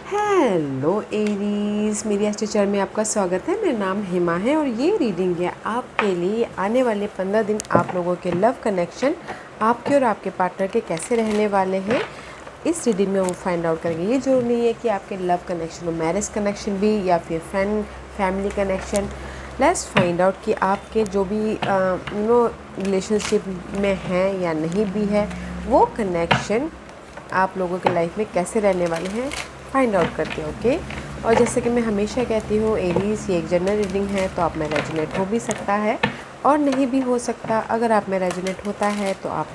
Hello Aries, मेरी आज teacher में आपका स्वागत है। मेरा नाम हेमा है और ये रीडिंग है आपके लिए। आने वाले 15 दिन आप लोगों के लव कनेक्शन आपके और आपके पार्टनर के कैसे रहने वाले हैं, इस रीडिंग में वो फाइंड आउट करेंगे। ये जरूरी नहीं है कि आपके लव कनेक्शन हो, मैरिज कनेक्शन भी या फिर friend family connection. Let's find out कि आपके जो भी रिलेशनशिप में हैं या नहीं भी है, वो कनेक्शन आप लोगों के लाइफ में कैसे रहने वाले हैं, फाइंड आउट करते हैं। ओके। और जैसे कि मैं हमेशा कहती हूँ एरीज, ये एक जनरल रीडिंग है, तो आप में रेजोनेट हो भी सकता है और नहीं भी हो सकता। अगर आप में रेजोनेट होता है तो आप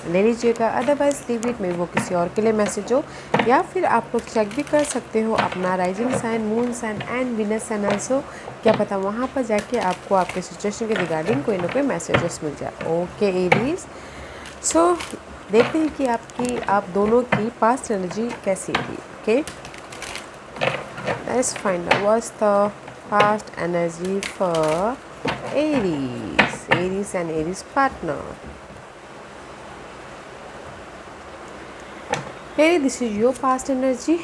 ले लीजिएगा, अदरवाइज लीव इट। में वो किसी और के लिए मैसेज हो, या फिर आप लोग चेक भी कर सकते हो अपना rising sign, moon sign and Venus sign also. क्या पता वहाँ पर जाके आपको आपके सिचुएशन के रिगार्डिंग कोई ना कोई मैसेजेस मिल जाए। ओके एरीज, सो देखते हैं कि आप दोनों की पास्ट एनर्जी कैसी थी। Okay, let's find out what's the past energy for Aries and Aries partner. Aries, this is your past energy.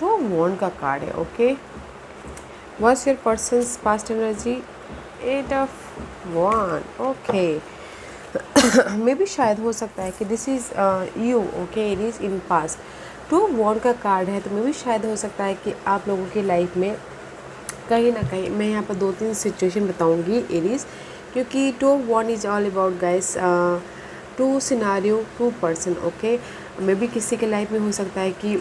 Two wand का कार्ड है। Okay, what's your person's past energy? 8 of wand. Okay, मे भी शायद हो सकता है कि this is you. Okay Aries in past. Two wand का कार्ड है, तो मे भी शायद हो सकता है कि आप लोगों की लाइफ में कहीं ना कहीं, मैं यहाँ पर 2-3 सिचुएशन बताऊँगी एरीज, क्योंकि two wand is all about guys two scenario, two person. Okay, मे भी किसी के लाइफ में हो सकता है कि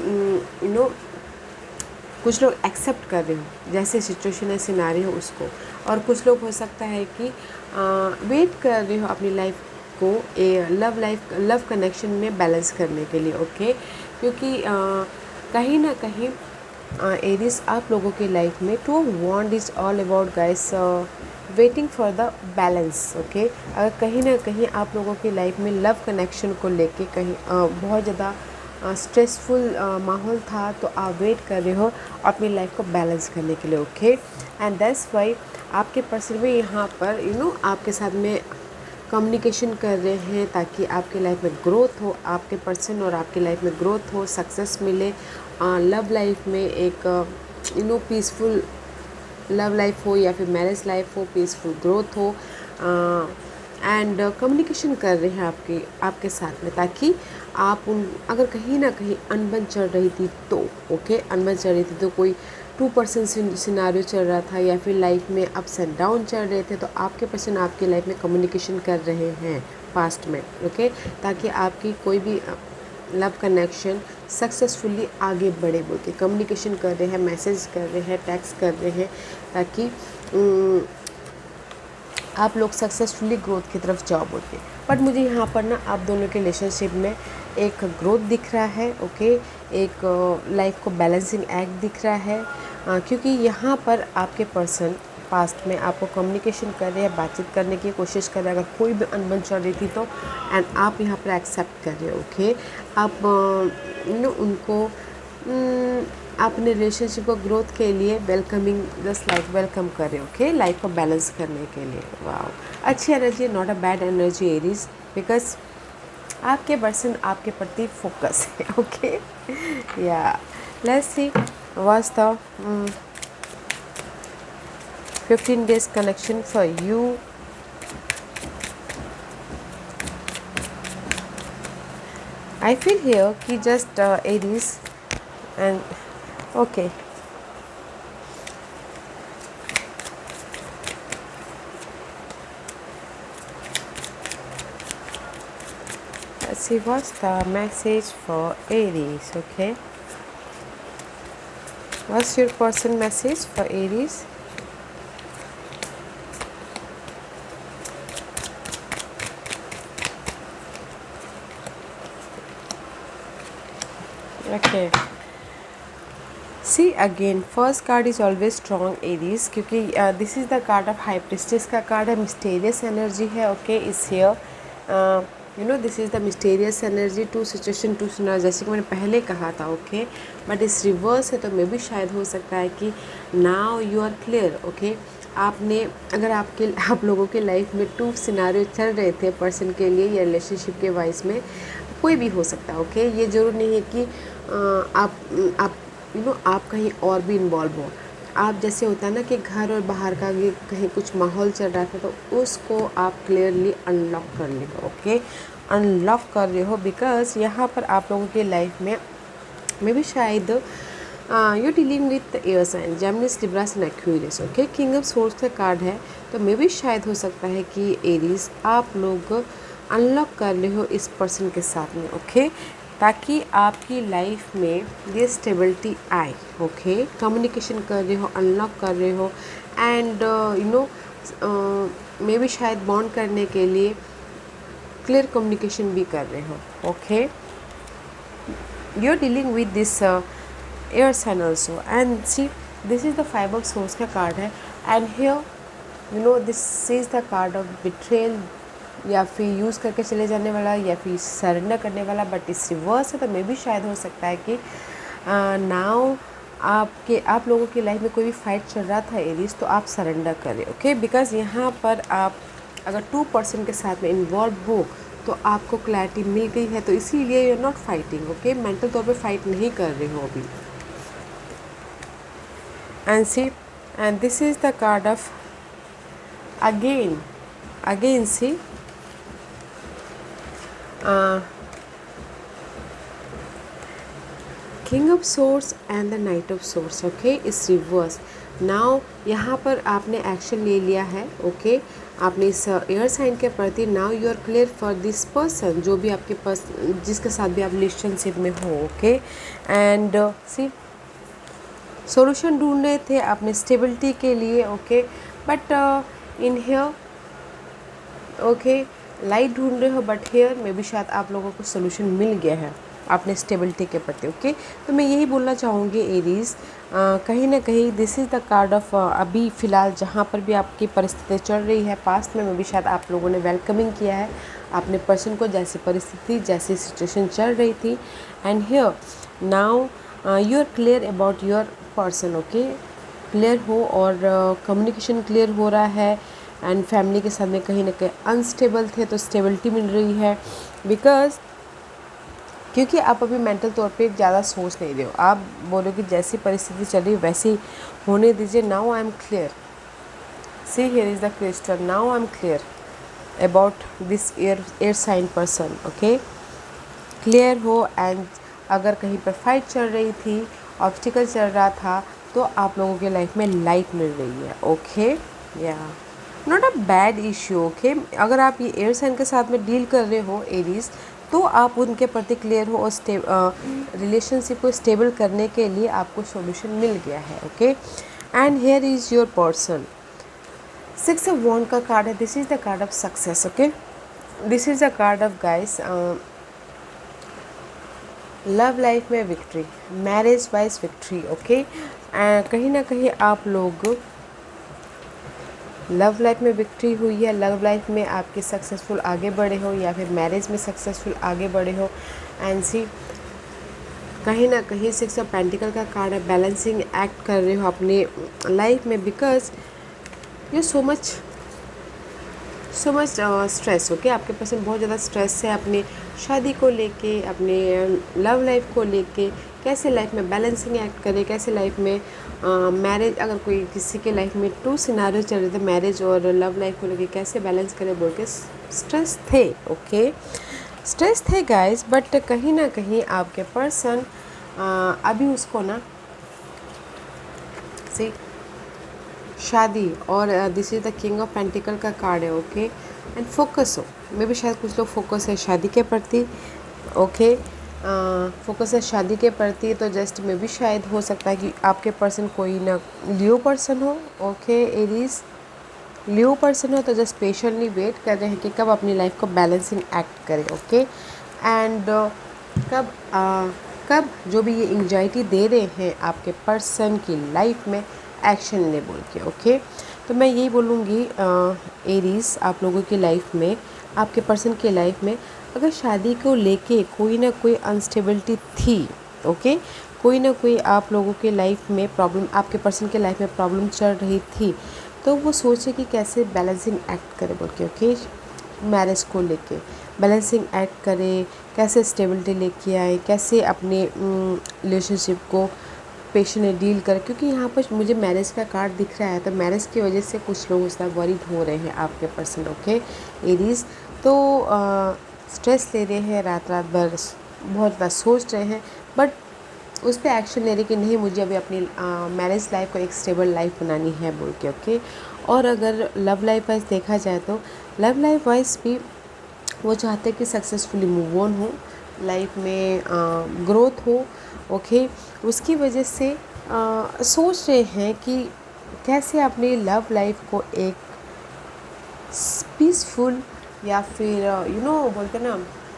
कुछ लोग एक्सेप्ट कर रहे हो जैसे सिचुएशन है, सिनारियो उसको, और कुछ लोग हो सकता है कि वेट कर रहे हो अपनी लाइफ को लव कनेक्शन में बैलेंस करने के लिए। ओके, क्योंकि कहीं ना कहीं एरीज आप लोगों की लाइफ में two wand is all about guys waiting for the balance. Okay, अगर कहीं ना कहीं आप लोगों की लाइफ में लव कनेक्शन को लेके कहीं बहुत ज़्यादा स्ट्रेसफुल माहौल था, तो आप वेट कर रहे हो अपनी लाइफ को बैलेंस करने के लिए। ओके, एंड दैट्स वाई आपके पर्सन भी यहाँ पर आपके साथ में कम्युनिकेशन कर रहे हैं, ताकि आपके लाइफ में ग्रोथ हो, आपके पर्सन और आपकी लाइफ में ग्रोथ हो, सक्सेस मिले, लव लाइफ में एक पीसफुल लव लाइफ हो या फिर मैरिज लाइफ हो, पीसफुल ग्रोथ हो, एंड कम्युनिकेशन कर रहे हैं आपके साथ में, ताकि आप अगर कहीं ना कहीं अनबन चल रही थी तो ओके, अनबन चल रही थी तो कोई 2% सिनारियो चल रहा था या फिर लाइफ में अप्स एंड डाउन चल रहे थे, तो आपके पर्सन आपकी लाइफ में कम्युनिकेशन कर रहे हैं पास्ट में। ओके, ताकि आपकी कोई भी लव कनेक्शन सक्सेसफुली आगे बढ़े, बोल के कम्युनिकेशन कर रहे हैं, मैसेज कर रहे हैं, टेक्स्ट कर रहे हैं, ताकि आप लोग सक्सेसफुली ग्रोथ की तरफ जाओ बोल के। बट मुझे यहाँ पर ना आप दोनों के रिलेशनशिप में एक ग्रोथ दिख रहा है। ओके, एक लाइफ को बैलेंसिंग एक्ट दिख रहा है, क्योंकि यहाँ पर आपके पर्सन पास्ट में आपको कम्युनिकेशन कर रहे हैं, बातचीत करने की कोशिश कर रहे हैं, अगर कोई भी अनबन चल रही थी तो, एंड आप यहाँ पर एक्सेप्ट कर रहे हो। ओके, आप उनको अपने रिलेशनशिप को ग्रोथ के लिए वेलकमिंग, जस्ट लाइक वेलकम कर रहे हो। ओके, लाइफ को बैलेंस करने के लिए। वाओ, अच्छी energy, not a bad energy Aries, because आपके पर्सन आपके प्रति फोकस है। ओके, या let's see what's the 15 days connection for you. I feel here कि just Aries and okay, let's see what's the message for Aries. Okay, what's your person message for Aries? Okay, see again first card is always strong Aries, क्योंकि this is the card of high priestess का card है, mysterious energy है। Okay, is here this is the mysterious energy, two situation two scenario, जैसे कि मैंने पहले कहा था। ओके, बट इस रिवर्स है, तो मे भी शायद हो सकता है कि now you are clear. Okay, आपने अगर आप लोगों के लाइफ में 2 सिनारियो चल रहे थे पर्सन के लिए या रिलेशनशिप के वाइज में, कोई भी हो सकता है। ओके, ये ज़रूर नहीं है कि आप आप कहीं और भी इन्वॉल्व हो। आप जैसे होता है ना कि घर और बाहर का ये कहीं कुछ माहौल चल रहा था, तो उसको आप क्लियरली अनलॉक कर ले, ओके, अनलॉक कर रहे हो। बिकॉज यहाँ पर आप लोगों की लाइफ में भी शायद you dealing with air sign Geminis Libras and Aquarius, okay. King of swords का कार्ड है, तो मे भी शायद हो सकता है कि एरीज आप लोग अनलॉक कर रहे हो इस पर्सन के साथ में, ओके, ताकि आपकी लाइफ में ये स्टेबिलिटी आए, ओके। कम्युनिकेशन कर रहे हो, अनलॉक कर रहे हो, एंड मे भी शायद बॉन्ड करने के लिए क्लियर कम्युनिकेशन भी कर रहे हो, okay. You are dealing with this air sign also, and see this is the 5 of swords का कार्ड है, and here this is the card of betrayal, या फिर यूज़ करके चले जाने वाला, या फिर सरेंडर करने वाला, बट इस रिवर्स है। तो मे भी शायद हो सकता है कि नाउ आप लोगों की लाइफ में कोई भी फाइट चल रहा था एरीज, तो आप सरेंडर करें, ओके। बिकॉज यहाँ पर आप अगर 2 पर्सन के साथ में इन्वॉल्व हो तो आपको क्लैरिटी मिल गई है, तो इसीलिए you are not fighting, okay. Mental तौर पे फाइट नहीं कर रहे हो अभी। And see, and this is the card of again see king of swords and the knight of swords, okay, इस रिवर्स। नाउ यहाँ पर आपने एक्शन ले लिया है, ओके, आपने इस एयर साइन के प्रति। Now you are clear for this person, जो भी आपके पास, जिसके साथ भी आप रिलेशनशिप में हो, ओके। एंड सी सॉल्यूशन ढूंढ रहे थे आपने स्टेबिलिटी के लिए, okay, but in here, okay, light ढूंढ रहे हो, बट हेयर में भी शायद आप लोगों को सोल्यूशन मिल गया है आपने स्टेबिलिटी के प्रति, ओके। तो मैं यही बोलना चाहूँगी एरीज, कहीं ना कहीं this is the card of अभी फ़िलहाल जहाँ पर भी आपकी परिस्थिति चल रही है, पास्ट में भी शायद आप लोगों ने वेलकमिंग किया है अपने पर्सन को, जैसी परिस्थिति जैसी सिचुएशन चल रही थी। And here now you are clear about your person, okay, clear हो, और कम्युनिकेशन क्लियर हो रहा है। एंड फैमिली के साथ में कहीं ना कहीं अनस्टेबल थे, तो स्टेबिलिटी मिल रही है। बिकॉज क्योंकि आप अभी मेंटल तौर पे ज़्यादा सोच नहीं रहे हो, आप बोलो कि जैसी परिस्थिति चल रही है वैसी होने दीजिए। Now I am clear, see here is the crystal, now I am clear about this air sign person, okay, clear हो। एंड अगर कहीं पर फाइट चल रही थी, ऑब्स्टिकल चल रहा था, तो आप लोगों के लाइफ में लाइट मिल रही है, ओके। या not a bad issue, okay. अगर आप ये एयर साइन के साथ में डील कर रहे हो एरीज, तो आप उनके प्रति क्लियर हो, और रिलेशनशिप को स्टेबल करने के लिए आपको सॉल्यूशन मिल गया है, okay. And here is your person, 6 of wand का कार्ड है, this is the card of success, okay. This is the card of guys love life में victory, marriage wise victory, okay. कहीं ना कहीं आप लोग लव लाइफ में victory हुई है, लव लाइफ में आपके सक्सेसफुल आगे बढ़े हो, या फिर मैरिज में सक्सेसफुल आगे बढ़े हो। एंड सी कहीं ना कहीं 6 ऑफ पेंटिकल का कार्ड है, बैलेंसिंग एक्ट कर रहे हो अपने लाइफ में। Because you so much stress, okay. आपके पास बहुत ज़्यादा स्ट्रेस है अपने शादी को लेके, अपने लव लाइफ को लेके, कैसे लाइफ में बैलेंसिंग एक्ट करें, कैसे लाइफ में मैरिज, अगर कोई किसी के लाइफ में 2 सिनारियो चल रहे थे, मैरिज और लव लाइफ को लेके कैसे बैलेंस करें बोल के स्ट्रेस थे, ओके, स्ट्रेस थे गाइस। बट कहीं ना कहीं आपके पर्सन अभी उसको ना सी शादी, और this is the king of pentacle का कार्ड है, ओके। एंड फोकस हो, मे भी शायद कुछ लोग फोकस है शादी के प्रति, ओके, फोकस है शादी के प्रति। तो जस्ट मे भी शायद हो सकता है कि आपके पर्सन कोई ना लियो पर्सन हो, ओके, एरीज लियो पर्सन हो, तो जस्ट पेशेंटली वेट कर रहे हैं कि कब अपनी लाइफ को बैलेंसिंग एक्ट करें, ओके। एंड कब जो भी ये एंजाइटी दे रहे हैं आपके पर्सन की लाइफ में एक्शन ले बोल के, ओके। तो मैं यही बोलूँगी एरीज, आप लोगों की लाइफ में, आपके पर्सन की लाइफ में अगर शादी को लेके कोई ना कोई अनस्टेबिलिटी थी, ओके, कोई ना कोई आप लोगों के लाइफ में प्रॉब्लम, आपके पर्सन के लाइफ में प्रॉब्लम चल रही थी, तो वो सोचे कि कैसे बैलेंसिंग एक्ट करे बोल के, ओके। मैरिज को लेके बैलेंसिंग एक्ट करे, कैसे स्टेबिलिटी लेके आए, कैसे अपने रिलेशनशिप को पेशेंट डील कर, क्योंकि यहाँ पर मुझे मैरिज का कार्ड दिख रहा है, तो मैरिज की वजह से कुछ लोग उसका वरीड हो रहे हैं आपके पर्सन। ओके एरीज, तो स्ट्रेस ले रहे हैं, रात रात भर बहुत ज़्यादा सोच रहे हैं, बट उस पर एक्शन ले रहे कि नहीं मुझे अभी अपनी मैरिज लाइफ को एक स्टेबल लाइफ बनानी है बोल के। ओके, और अगर लव लाइफ वाइज देखा जाए तो लव लाइफ वाइज भी वो चाहते हैं कि सक्सेसफुली मूव ऑन हो, लाइफ में ग्रोथ हो। ओके, उसकी वजह से सोच रहे हैं कि कैसे अपनी लव लाइफ को एक पीसफुल या फिर बोलते ना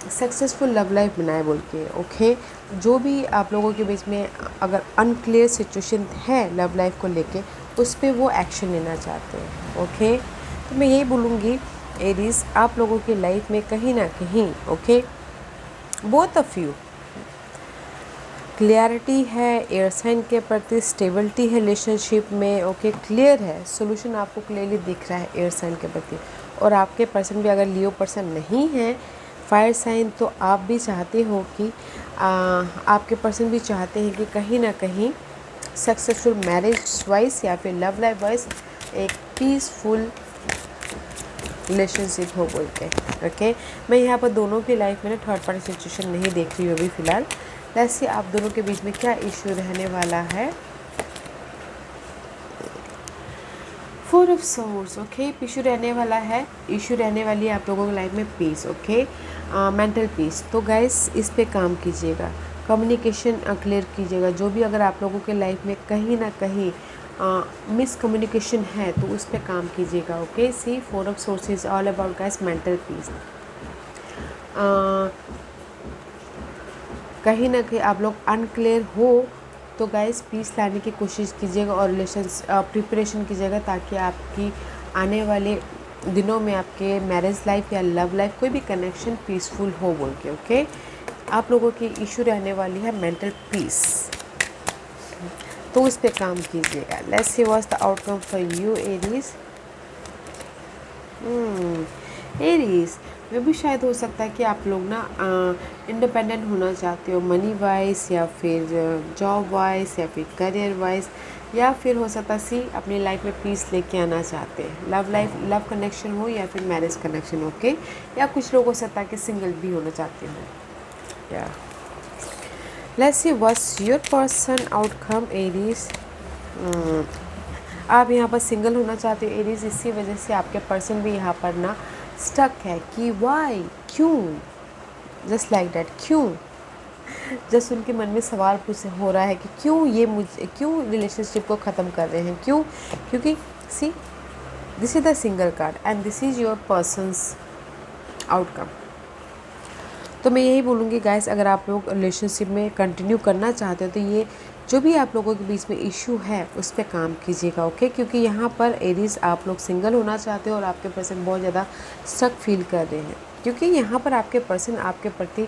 सक्सेसफुल लव लाइफ बनाए बोल के। ओके, जो भी आप लोगों के बीच में अगर अनक्लियर सिचुएशन है लव लाइफ को लेके, उस पर वो एक्शन लेना चाहते हैं। ओके, तो मैं यही बोलूँगी एरीज, आप लोगों की लाइफ में कहीं ना कहीं okay both of you clarity है, एयर साइन के प्रति स्टेबिलिटी है रिलेशनशिप में। ओके, क्लियर है, सोल्यूशन आपको क्लियरली दिख रहा है एयर साइन के प्रति। और आपके पर्सन भी अगर लियो पर्सन नहीं है, फायर साइन, तो आप भी चाहते हो कि आपके पर्सन भी चाहते हैं कि कहीं ना कहीं सक्सेसफुल मैरिज वाइज या फिर लव लाइफ वाइज एक पीसफुल रिलेशनशिप हो बोल के। ओके, मैं यहाँ पर दोनों की लाइफ में ना थर्ड पार्टी सिचुएशन नहीं देख रही हूँ अभी फ़िलहाल। वैसे आप दोनों के बीच में क्या इश्यू रहने वाला है। 4 ऑफ सोर्स। ओके, इशू रहने वाला है, इशू रहने वाली है आप लोगों की लाइफ में पीस। Okay, mental peace. तो गाइस इस पे काम कीजिएगा, कम्युनिकेशन क्लियर कीजिएगा। जो भी अगर आप लोगों के लाइफ में कहीं ना कहीं मिसकम्युनिकेशन है तो उस पर काम कीजिएगा। Okay, see 4 of swords is all about guys mental peace. कहीं ना कहीं आप लोग अनक्लियर हो तो गाइस पीस लाने की कोशिश कीजिएगा और रिलेशंस प्रिपरेशन कीजिएगा, ताकि आपकी आने वाले दिनों में आपके मैरिज लाइफ या लव लाइफ कोई भी कनेक्शन पीसफुल हो बोल के। ओके, आप लोगों की इशू रहने वाली है मेंटल पीस, तो उस पर काम कीजिएगा। Let's see what's the outcome for you Aries. Aries में भी शायद हो सकता है कि आप लोग ना इंडिपेंडेंट होना चाहते हो, मनी वाइज या फिर जॉब वाइज या फिर करियर वाइज, या फिर हो सकता सी अपनी लाइफ में पीस लेके आना चाहते हैं। लव कनेक्शन हो या फिर मैरिज कनेक्शन। ओके, या कुछ लोग हो सकता है कि सिंगल भी होना चाहते हो। या let's see what's your person outcome Aries. आप यहाँ पर सिंगल होना चाहते हो एरीज, इसी वजह से आपके पर्सन भी यहाँ पर ना स्टक है कि वाई, क्यों, जस्ट लाइक दैट, क्यों। जस्ट उनके मन में सवाल पूछ हो रहा है कि क्यों रिलेशनशिप को ख़त्म कर रहे हैं, क्यों। क्योंकि see this is the single card and this is your persons outcome. तो मैं यही बोलूँगी गाइस, अगर आप लोग रिलेशनशिप में कंटिन्यू करना चाहते हो तो ये जो भी आप लोगों के बीच में इशू है उस पर काम कीजिएगा। ओके, क्योंकि यहाँ पर एरीज आप लोग सिंगल होना चाहते हो और आपके पर्सन बहुत ज़्यादा स्ट्रक फील कर रहे हैं, क्योंकि यहाँ पर आपके पर्सन आपके प्रति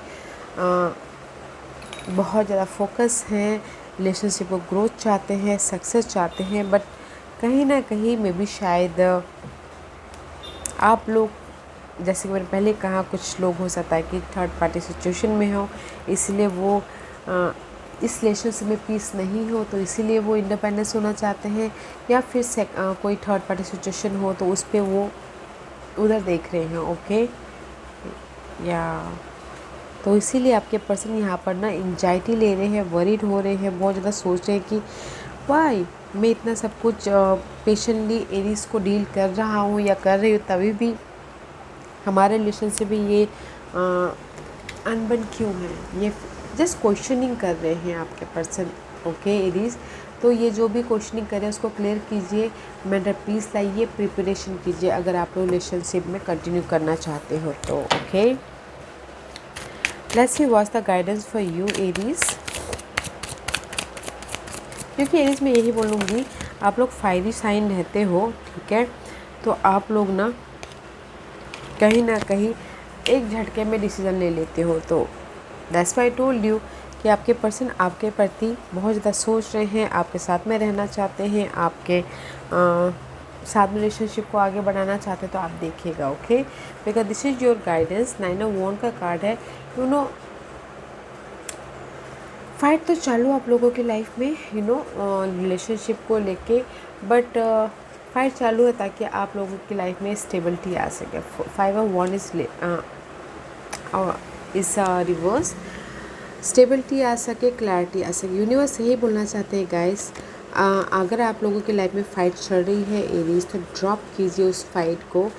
बहुत ज़्यादा फोकस हैं, रिलेशनशिप को ग्रोथ चाहते हैं, सक्सेस चाहते हैं, बट कहीं ना कहीं में भी शायद आप लोग, जैसे कि मैंने पहले कहा, कुछ लोग हो सकता है कि थर्ड पार्टी सिचुएशन में हो, इसलिए वो इस रिलेशनशिप में पीस नहीं हो तो इसीलिए वो इंडिपेंडेंस होना चाहते हैं, या फिर कोई थर्ड पार्टी सिचुएशन हो तो उस पर वो उधर देख रहे हैं। ओके, या तो इसीलिए आपके पर्सन यहाँ पर ना एंजाइटी ले रहे हैं, वरीड हो रहे हैं, बहुत ज़्यादा सोच रहे हैं कि वाई मैं इतना सब कुछ पेशेंटली एरीज को डील कर रहा हूँ या कर रही हूँ, तभी भी हमारे रिलेशनशिप में ये अनबन क्यों है। ये जस्ट क्वेश्चनिंग कर रहे हैं आपके पर्सन। ओके एरीज, तो ये जो भी क्वेश्चनिंग कर रहे हैं उसको क्लियर कीजिए, मेंटल पीस लाइए, प्रिपरेशन कीजिए अगर आप लोग रिलेशनशिप में कंटिन्यू करना चाहते हो तो। Okay, let's see what's the guidance for you Aries. क्योंकि एरीज में यही बोलूँगी, आप लोग फायरी साइन रहते हो, ठीक है, तो आप लोग ना कहीं एक झटके में डिसीज़न ले लेते हो। तो that's why I told you कि आपके पर्सन आपके प्रति बहुत ज़्यादा सोच रहे हैं, आपके साथ में रहना चाहते हैं, आपके साथ में रिलेशनशिप को आगे बढ़ाना चाहते हैं, तो आप देखिएगा। Okay, because this is your guidance. 9 of wand का कार्ड है, फाइट तो चालू आप लोगों की लाइफ में रिलेशनशिप को लेके, बट फाइट चालू है ताकि आप लोगों की लाइफ में स्टेबिलिटी आ सके। 5 of 1 इस रिवर्स, स्टेबिलिटी आ सके, क्लैरिटी आ सके। यूनिवर्स यही बोलना चाहते हैं गाइस, अगर आप लोगों की लाइफ में फ़ाइट चल रही है एरीज, तो ड्रॉप कीजिए उस फाइट को,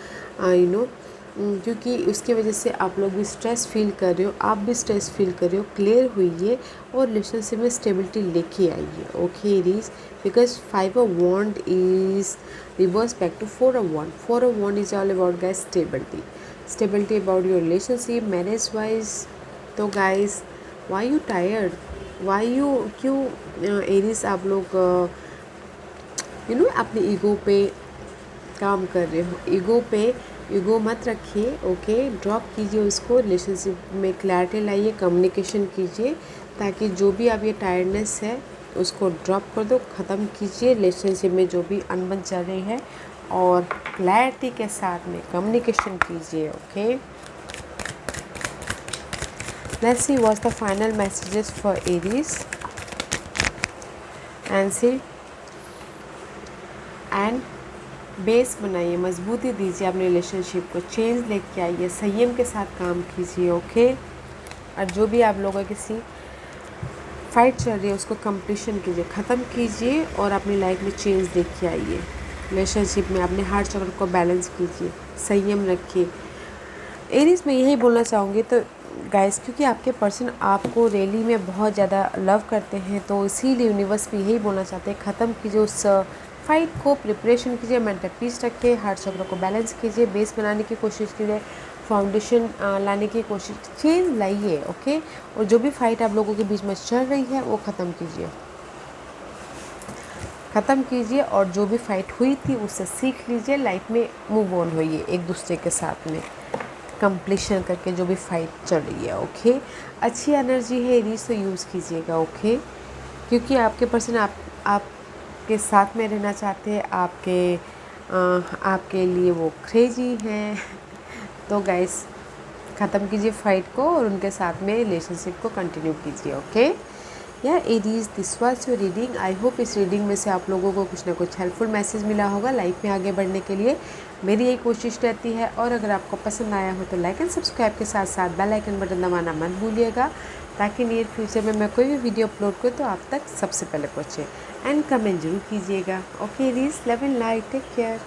क्योंकि उसकी वजह से आप लोग भी स्ट्रेस फील कर रहे हो, आप भी स्ट्रेस फील कर रहे हो। क्लियर हुई और रिलेशनशिप में स्टेबिलिटी लेके आइए। Okay Aries, because 5 of 1 is reverse back to 4 of 1। 4 of 1 is all about guys stability about your relationship, marriage wise. तो guys, why you tired, why you क्यों एरीज आप लोग अपने ईगो पे काम कर रहे हो। ईगो मत रखिए। ओके, ड्रॉप कीजिए उसको, रिलेशनशिप में क्लैरिटी लाइए, कम्युनिकेशन कीजिए, ताकि जो भी आप ये टायर्डनेस है उसको ड्रॉप कर दो, ख़त्म कीजिए। रिलेशनशिप में जो भी अनबन चल रही है और क्लैरिटी के साथ में कम्युनिकेशन कीजिए। Okay, let's see what's the final messages for Aries and see and base बनाइए, मजबूती दीजिए अपने रिलेशनशिप को, चेंज लेके आइए, संयम के साथ काम कीजिए। ओके, और जो भी आप लोगों किसी फाइट चल रही है उसको कंप्लीशन कीजिए, ख़त्म कीजिए और अपनी लाइफ में चेंज लेके आइए। रिलेशनशिप में अपने हार्ट चक्र को बैलेंस कीजिए, संयम रखिए। एरीज में यही बोलना चाहूँगी तो गाइस, क्योंकि आपके पर्सन आपको रियली में बहुत ज़्यादा लव करते हैं, तो इसीलिए यूनिवर्स में यही बोलना चाहते हैं, ख़त्म कीजिए उस फाइट को, प्रिपरेशन कीजिए, मेंटल पीस रखिए, हार्ट चक्र को बैलेंस कीजिए, बेस बनाने की कोशिश कीजिए, फाउंडेशन लाने की कोशिश, चेंज लाइए। ओके, और जो भी फाइट आप लोगों के बीच में चल रही है वो ख़त्म कीजिए और जो भी फाइट हुई थी उससे सीख लीजिए, लाइफ में मूव ऑन होइए एक दूसरे के साथ में कंप्लीशन करके जो भी फाइट चल रही है। ओके, अच्छी एनर्जी है एरीज, तो यूज़ कीजिएगा। ओके, क्योंकि आपके पर्सन आपके साथ में रहना चाहते हैं, आपके लिए वो क्रेजी हैं। तो गाइस, ख़त्म कीजिए फाइट को और उनके साथ में रिलेशनशिप को कंटिन्यू कीजिए। ओके या Aries, this was your reading. I hope इस रीडिंग में से आप लोगों को कुछ ना कुछ हेल्पफुल मैसेज मिला होगा लाइफ में आगे बढ़ने के लिए। मेरी यही कोशिश रहती है, और अगर आपको पसंद आया हो तो लाइक एंड सब्सक्राइब के साथ साथ बेल आइकन बटन दबाना मत भूलिएगा, ताकि नियर फ्यूचर में मैं कोई भी वीडियो अपलोड करूँ तो आप तक सबसे पहले पहुँचे। एंड कमेंट जरूर कीजिएगा। Okay Aries, love and light, take care.